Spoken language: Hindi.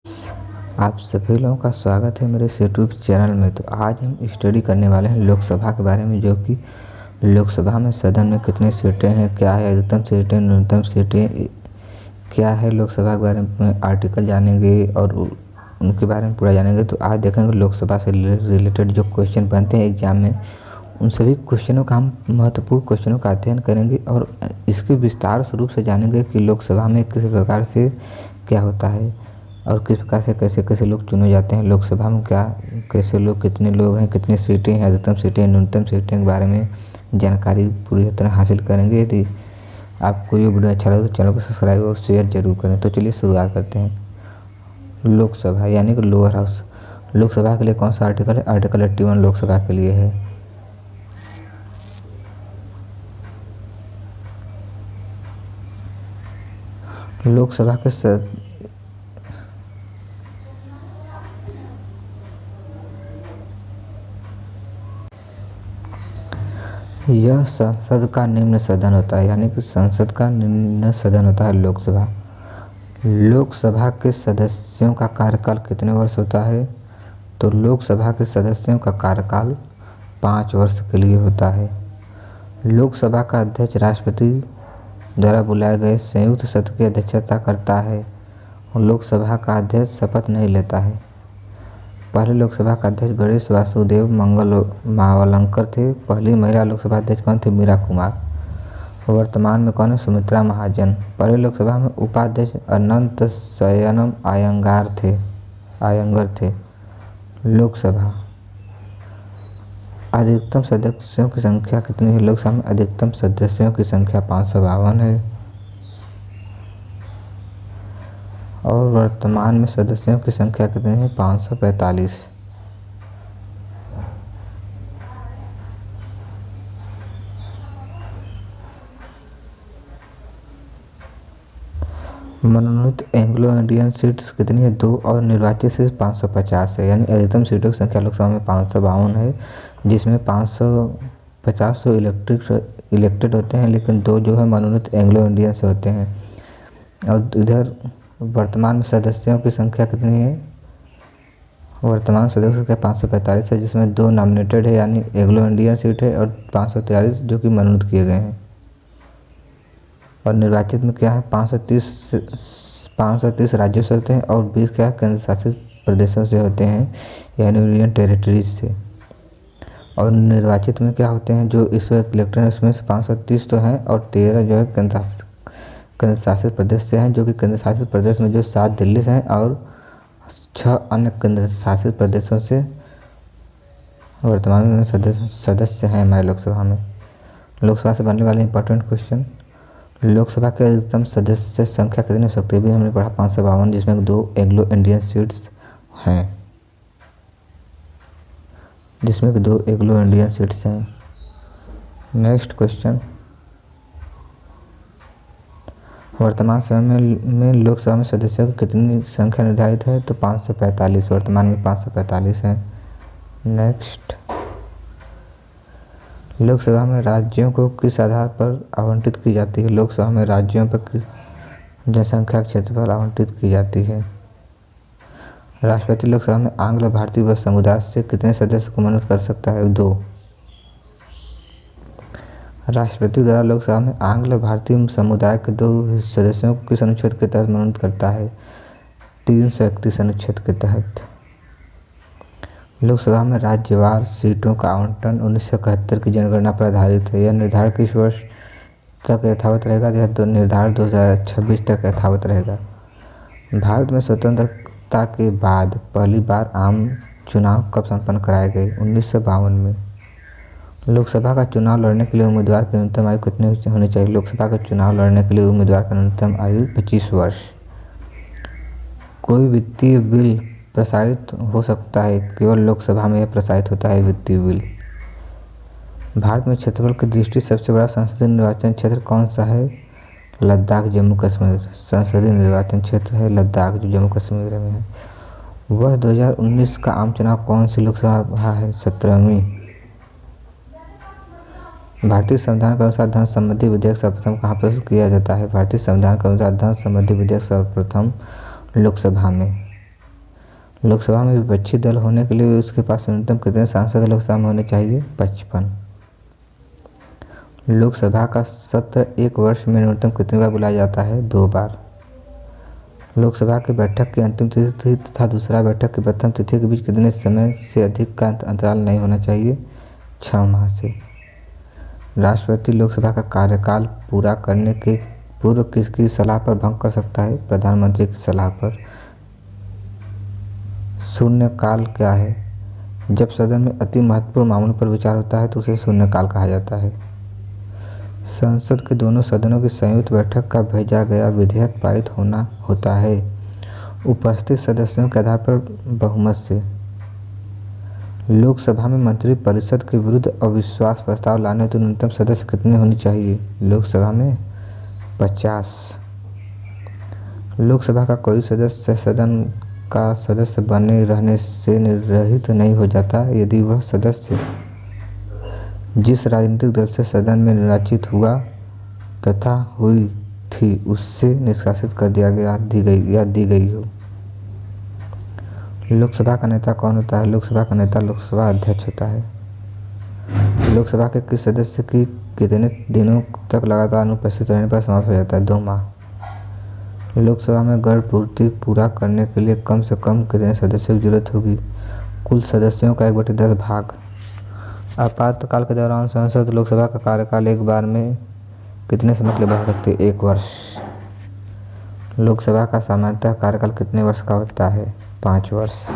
आप सभी लोगों का स्वागत है मेरे इस यूट्यूब चैनल में। तो आज हम स्टडी करने वाले हैं लोकसभा के बारे में, जो कि लोकसभा में सदन में कितनी सीटें हैं, क्या है अधिकतम सीटें, न्यूनतम सीटें, क्या है लोकसभा के बारे में आर्टिकल जानेंगे और उनके बारे में पूरा जानेंगे। तो आज देखेंगे लोकसभा से रिलेटेड जो क्वेश्चन बनते हैं एग्जाम में, उन सभी क्वेश्चनों का हम महत्वपूर्ण क्वेश्चनों का अध्ययन करेंगे और इसके विस्तार रूप से जानेंगे कि लोकसभा में किस प्रकार से क्या होता है और किस प्रकार से कैसे कैसे लोग चुने जाते हैं लोकसभा में, क्या कैसे लोग, कितने लोग हैं, कितनी सीटें हैं, अधिकतम सीटें, न्यूनतम सीटें के बारे में जानकारी पूरी तरह हासिल करेंगे। यदि आपको ये वीडियो अच्छा लगे तो चैनल को सब्सक्राइब और शेयर जरूर करें। तो चलिए शुरुआत करते हैं। लोकसभा यानी कि लोअर हाउस। लोकसभा के लिए कौन सा आर्टिकल है? आर्टिकल 81 लोकसभा के लिए है। लोकसभा के यह संसद का निम्न सदन होता है, यानी कि संसद का निम्न सदन होता है लोकसभा। लोकसभा के सदस्यों का कार्यकाल कितने वर्ष होता है? तो लोकसभा के सदस्यों का कार्यकाल 5 वर्ष के लिए होता है। लोकसभा का अध्यक्ष राष्ट्रपति द्वारा बुलाए गए संयुक्त सत्र की अध्यक्षता करता है और लोकसभा का अध्यक्ष शपथ नहीं लेता है। पहले लोकसभा का अध्यक्ष गणेश वासुदेव मंगल मावलंकर थे। पहली महिला लोकसभा अध्यक्ष कौन थे? मीरा कुमार। वर्तमान में कौन है? सुमित्रा महाजन। पहले लोकसभा में उपाध्यक्ष अनंत शयनम आयंगर थे। लोकसभा अधिकतम सदस्यों की संख्या कितनी है? लोकसभा में अधिकतम सदस्यों की संख्या 552 है और वर्तमान में सदस्यों की संख्या कितनी है? 545। मनोनीत एंग्लो इंडियन सीट्स कितनी है? 2 और निर्वाचित सीट 550 है, यानी अधिकतम सीटों की संख्या लोकसभा में 552 है, जिसमें 550 इलेक्टेड होते हैं, लेकिन 2 जो है मनोनीत एंग्लो इंडियन से होते हैं। और इधर वर्तमान में सदस्यों की संख्या कितनी है? वर्तमान सदस्यों की संख्या 545 है, जिसमें 2 नॉमिनेटेड है यानी एंग्लो इंडियन सीट है और 543 जो कि मनोनीत किए गए हैं। और निर्वाचित में क्या है? 530 राज्यों से होते हैं और 20 क्या केंद्र शासित प्रदेशों से होते हैं, यानी यूनियन टेरिटरीज से। और निर्वाचित में क्या होते हैं? जो इस वक्त इलेक्टेड है उसमें से 530 तो हैं और 13 जो है केंद्र शासित प्रदेश से हैं, जो कि केंद्र शासित प्रदेश में जो 7 दिल्ली से हैं और 6 अन्य केंद्र शासित प्रदेशों से वर्तमान में सदस्य हैं हमारे लोकसभा में। लोकसभा से बनने वाले इंपॉर्टेंट क्वेश्चन। लोकसभा के अधिकतम सदस्य संख्या कितनी हो सकती है? भी हमने पढ़ा 552, जिसमें 2 एंग्लो इंडियन सीट्स हैं, नेक्स्ट क्वेश्चन। वर्तमान समय में लोकसभा में सदस्यों की कितनी संख्या निर्धारित है? तो 545, वर्तमान में 545 है। नेक्स्ट, लोकसभा में राज्यों को किस आधार पर आवंटित की जाती है? लोकसभा में राज्यों पर किस जनसंख्या क्षेत्रफल आवंटित की जाती है? राष्ट्रपति लोकसभा में आंग्ल भारतीय व समुदाय से कितने सदस्य को मनोनीत कर सकता है? 2। राष्ट्रपति द्वारा लोकसभा में आंग्ल भारतीय समुदाय के 2 सदस्यों को किस अनुच्छेद के तहत मनोनीत करता है? 331 अनुच्छेद के तहत। लोकसभा में राज्यवार सीटों का आवंटन 1971 की जनगणना पर आधारित है। यह निर्धारण किस वर्ष तक यथावत रहेगा? यह निर्धारण 2026 तक यथावत रहेगा। भारत में स्वतंत्रता के बाद पहली बार आम चुनाव कब संपन्न कराए गए? 1952 में। लोकसभा का चुनाव लड़ने के लिए उम्मीदवार की न्यूनतम आयु कितनी होनी चाहिए? लोकसभा का चुनाव लड़ने के लिए उम्मीदवार की न्यूनतम आयु 25 वर्ष। कोई वित्तीय बिल प्रसारित हो सकता है, केवल लोकसभा में यह प्रसारित होता है वित्तीय बिल। भारत में क्षेत्रफल की दृष्टि सबसे बड़ा संसदीय निर्वाचन क्षेत्र कौन सा है? लद्दाख जम्मू कश्मीर संसदीय निर्वाचन क्षेत्र है लद्दाख, जो जम्मू कश्मीर में है। वर्ष 2019 का आम चुनाव कौन सी लोकसभा है? 17वीं। भारतीय संविधान के अनुसार धन संबंधी विधेयक सर्वप्रथम कहाँ प्रस्तुत किया जाता है? भारतीय संविधान के अनुसार धन संबंधी विधेयक सर्वप्रथम लोकसभा में लोकसभा में विपक्षी दल होने के लिए उसके पास न्यूनतम कितने सांसद लोकसभा में होने चाहिए? 55। लोकसभा का सत्र एक वर्ष में न्यूनतम कितनी बार बुलाया जाता है? 2 बार। लोकसभा की बैठक की अंतिम तिथि तथा दूसरा बैठक की प्रथम तिथि के बीच कितने समय से अधिक का अंतराल नहीं होना चाहिए? 6 माह से। राष्ट्रपति लोकसभा का कार्यकाल पूरा करने के पूर्व किसकी सलाह पर भंग कर सकता है? प्रधानमंत्री की सलाह पर। शून्यकाल क्या है? जब सदन में अति महत्वपूर्ण मामलों पर विचार होता है तो उसे शून्यकाल कहा जाता है। संसद के दोनों सदनों की संयुक्त बैठक का भेजा गया विधेयक पारित होता है उपस्थित सदस्यों के आधार पर बहुमत से। लोकसभा में मंत्रिपरिषद के विरुद्ध अविश्वास प्रस्ताव लाने हेतु न्यूनतम सदस्य कितने होने चाहिए? लोकसभा में 50। लोकसभा का कोई सदस्य सदन का सदस्य बने रहने से निर्रहित नहीं हो जाता यदि वह सदस्य जिस राजनीतिक दल से सदन में निर्वाचित हुआ तथा हुई थी उससे निष्कासित कर दी गई हो। लोकसभा का नेता कौन होता है? लोकसभा का नेता लोकसभा अध्यक्ष होता है। लोकसभा के किस सदस्य की कितने दिनों तक लगातार अनुपस्थित रहने पर समाप्त हो जाता है? 2 माह। लोकसभा में गढ़ पूर्ति पूरा करने के लिए कम से कम कितने सदस्यों की जरूरत होगी? कुल सदस्यों का 1/10 भाग। आपातकाल के दौरान संसद लोकसभा का कार्यकाल एक बार में कितने समय के लिए बढ़ा सकती है? 1 वर्ष। लोकसभा का सामान्यतः कार्यकाल कितने वर्ष का होता है? 5 वर्ष।